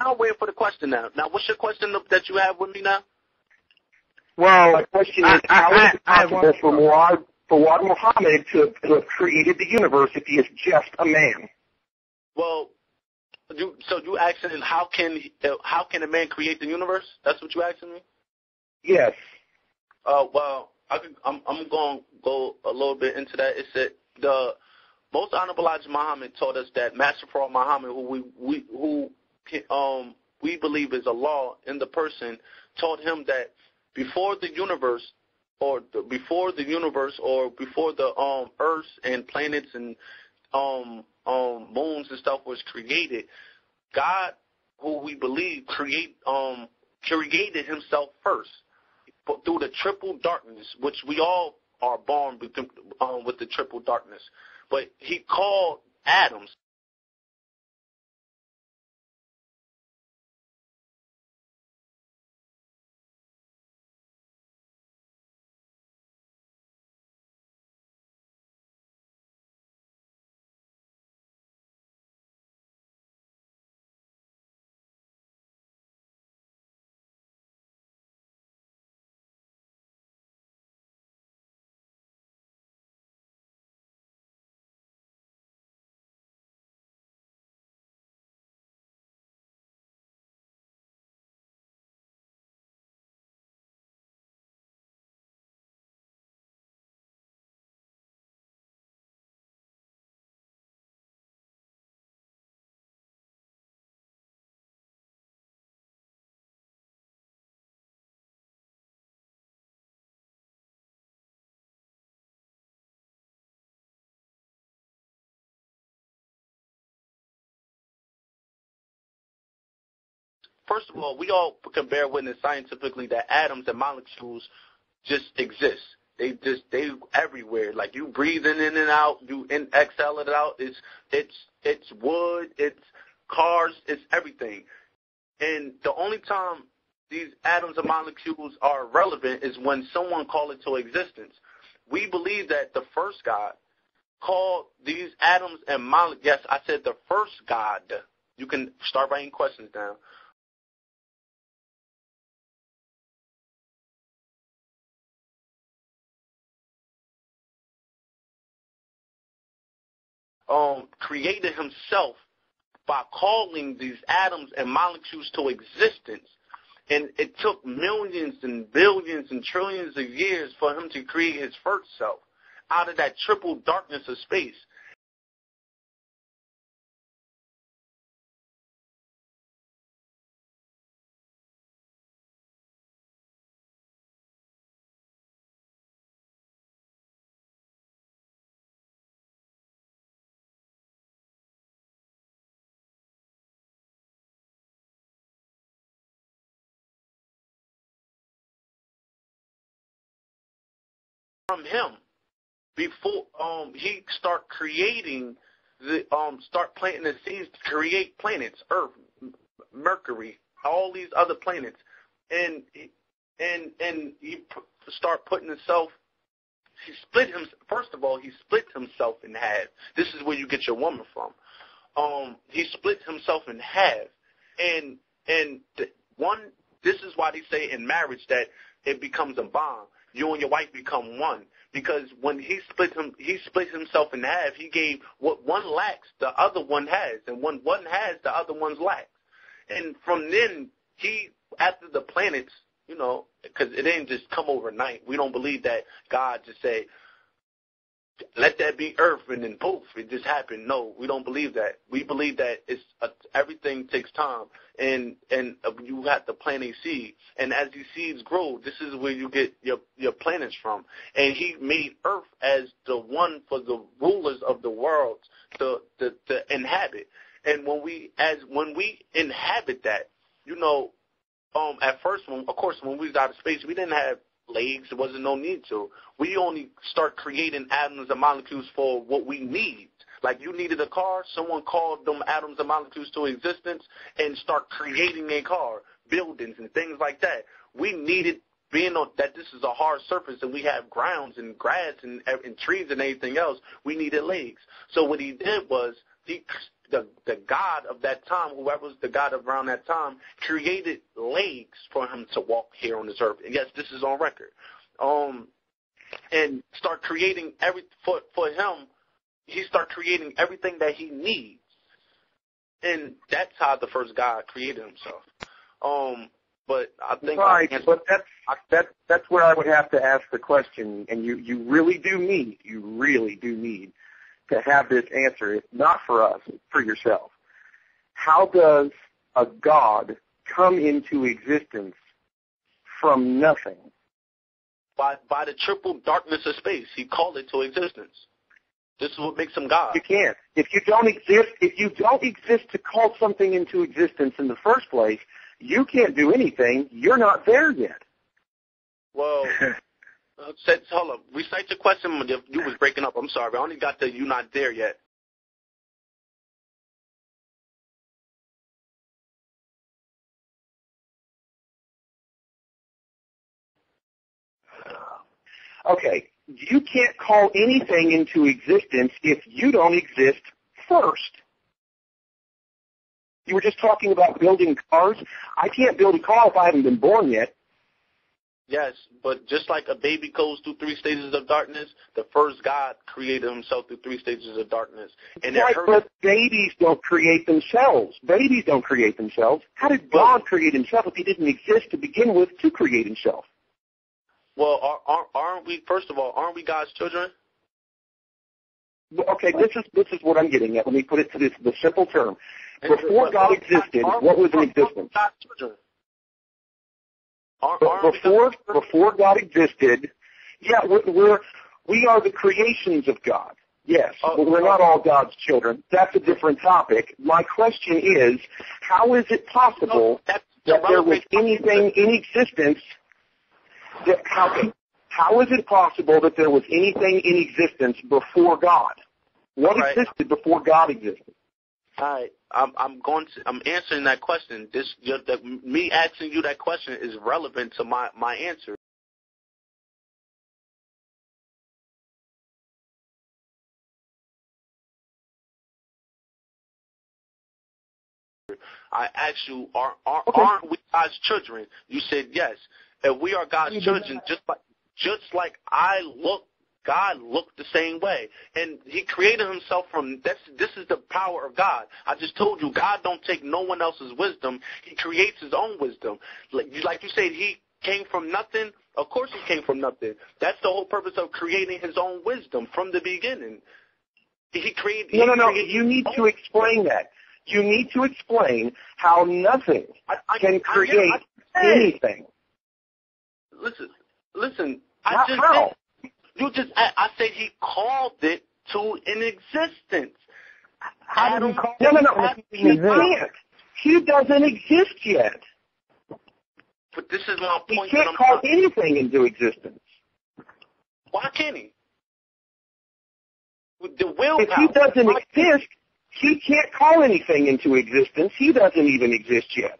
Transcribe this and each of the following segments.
I'm waiting for the question now. Now, what's your question that you have with me now? Well, my question is, how is it possible for Muhammad to have created the universe if he is just a man? Well, so you asking how can a man create the universe? That's what you asking me? Yes. Well, I'm going to go a little bit into that. It's that the Most Honorable Elijah Muhammad taught us that Master Prophet Muhammad, who we believe is Allah in the person, taught him that before the universe or before the Earth and planets and moons and stuff was created, God, who we believe created himself first through the triple darkness, which we all are born with the triple darkness. But he called atoms. First of all, we all can bear witness scientifically that atoms and molecules just exist. They everywhere. Like you breathing in and out, you exhale it out. It's wood, it's cars, it's everything. And the only time these atoms and molecules are relevant is when someone called it to existence. We believe that the first God called these atoms and molecules. Yes, I said the first God. You can start writing questions down. Created himself by calling these atoms and molecules to existence. And it took millions and billions and trillions of years for him to create his first self out of that triple darkness of space. From him, before he start creating start planting the seeds to create planets, Earth, Mercury, all these other planets, and he start putting himself. He split him. First of all, he split himself in half. This is where you get your woman from. He split himself in half, and this is why they say in marriage that it becomes a bond. You and your wife become one, because when he split himself in half, he gave what one lacks, the other one has, and when one has, the other one's lacks. And from then, after the planets, because it didn't just come overnight. We don't believe that God just say, let that be earth, and then poof, it just happened. No, we don't believe that. We believe that everything takes time, and you have to plant a seed. And as these seeds grow, this is where you get your planets from. And he made earth as the one for the rulers of the world to inhabit. And when we inhabit that, at first, when we was out of space, we didn't have legs. There wasn't no need to. We only start creating atoms and molecules for what we need. Like you needed a car, someone called them atoms and molecules to existence and start creating a car, buildings and things like that. We needed, being on that this is a hard surface and we have grounds and grass and trees and anything else, we needed legs. So what he did was, the God of that time, whoever was the God around that time, created legs for him to walk here on this earth. And yes, this is on record. And start creating for him. He start creating everything that he needs, and that's how the first God created himself. But I think but that's where I would have to ask the question, and you really do need to have this answer. It's not for us, it's for yourself. How does a God come into existence from nothing? By the triple darkness of space. He called it to existence. This is what makes him God. You can't. If you don't exist to call something into existence in the first place, you can't do anything. You're not there yet. Well, hold up. Recite your question. You was breaking up. I'm sorry. I only got the "you not there yet." Okay. You can't call anything into existence if you don't exist first. You were just talking about building cars. I can't build a car if I haven't been born yet. Yes, but just like a baby goes through 3 stages of darkness, the first God created himself through 3 stages of darkness. And right, but babies don't create themselves. Babies don't create themselves. How did God create himself if he didn't exist to begin with to create himself? Well, aren't we, first of all, aren't we God's children? Okay, this is what I'm getting at. Let me put it to the simple term. Before God existed, what was in existence? Before God existed, yeah, we are the creations of God. Yes, but we're not all God's children. That's a different topic. My question is, how is it possible that there was anything in existence? How is it possible that there was anything in existence before God? What existed before God existed? All right, I'm answering that question. Me asking you that question is relevant to my answer. I asked you, aren't we God's children? You said yes. If we are God's children, just like God looked the same way. And he created himself from, this is the power of God. I just told you, God don't take no one else's wisdom. He creates his own wisdom. Like you said, he came from nothing. Of course he came from nothing. That's the whole purpose of creating his own wisdom from the beginning. He created. No. You need to explain that. You need to explain how nothing can create anything. Listen. How? I said he called it to an existence. How did he call it? No. He can't. He doesn't exist yet. But this is my point. He can't call anything into existence. Why can't he? With the willpower. If he doesn't exist, he can't call anything into existence. He doesn't even exist yet.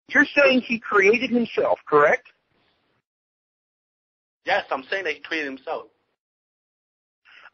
You're saying he created himself, correct? Yes, I'm saying that he created himself.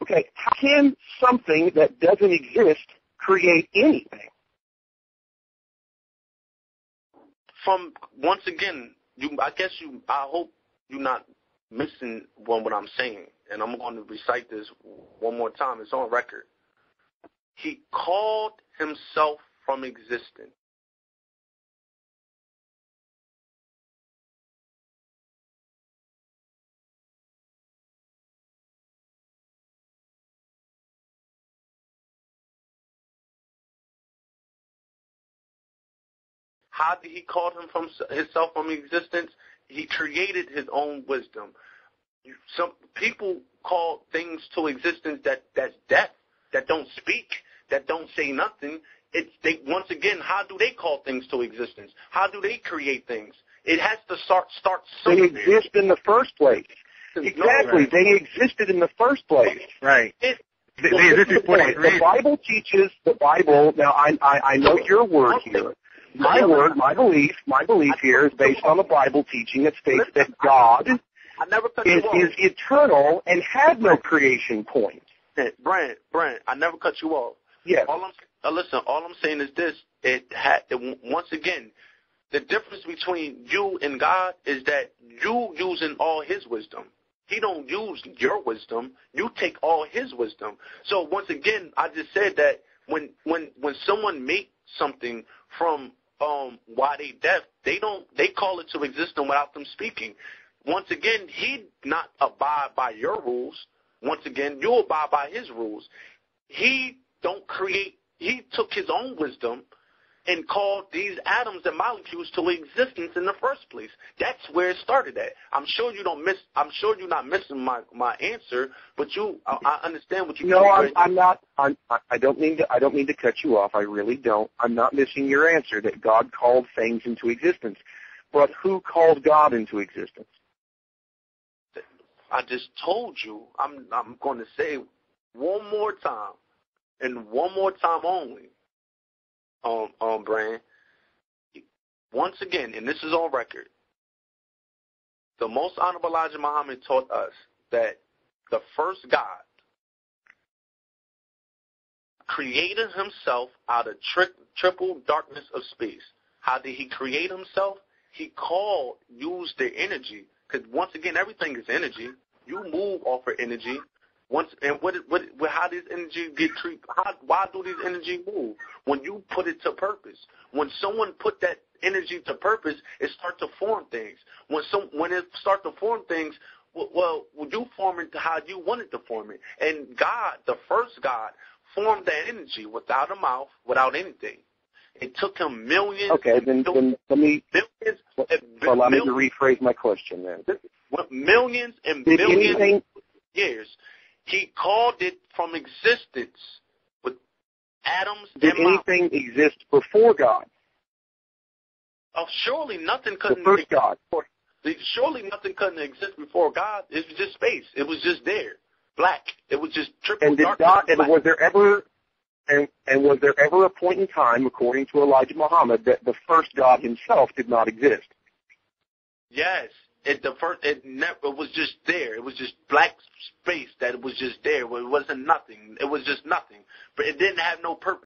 Okay, how can something that doesn't exist create anything? Once again, I hope you're not missing what I'm saying, and I'm going to recite this one more time. It's on record. He called himself from existence. How did he call himself from existence? He created his own wisdom. Some people call things to existence that's deaf, that don't speak, that don't say nothing. Once again, how do they call things to existence? How do they create things? It has to start somewhere. They exist in the first place. Exactly. They existed in the first place. Right. The Bible teaches now I know your word here. My belief here is based on the Bible teaching that states that God is eternal and had no creation point. Brand, I never cut you off. Yes. Listen, all I'm saying is this. Once again, the difference between you and God is that you using all his wisdom. He don't use your wisdom. You take all his wisdom. So once again, I just said that when someone makes something from why they deaf, they call it to existence without them speaking. Once again, he not abide by your rules. Once again, you abide by his rules. He don't create. He took his own wisdom and called these atoms and molecules to existence in the first place. That's where it started at. I'm sure you're not missing my answer, but I understand what you. No, I'm not. I don't mean to cut you off. I really don't. I'm not missing your answer that God called things into existence. But who called God into existence? I just told you. I'm going to say one more time, and one more time only. Brand. Once again, and this is on record, the Most Honorable Elijah Muhammad taught us that the first God created himself out of triple darkness of space. How did he create himself? He used the energy, because once again, everything is energy. You move off of energy. How does energy get treated? Why do these energy move? When you put it to purpose. When someone put that energy to purpose, it starts to form things. When it starts to form things, well, you form it how you wanted to form it. And God, the first God, formed that energy without a mouth, without anything. It took him millions. Okay, then let me allow me to rephrase my question then. Millions and billions of years. He called it from existence with atoms Did anything exist before God? Oh, surely nothing couldn't the first God. Surely nothing couldn't exist before God. It was just space. It was just there. Black. It was just triple and did darkness. God, and was there ever a point in time, according to Elijah Muhammad, that the first God himself did not exist? Yes. It was just there. It was just black space that it was just there. It wasn't nothing. It was just nothing. But it didn't have no purpose.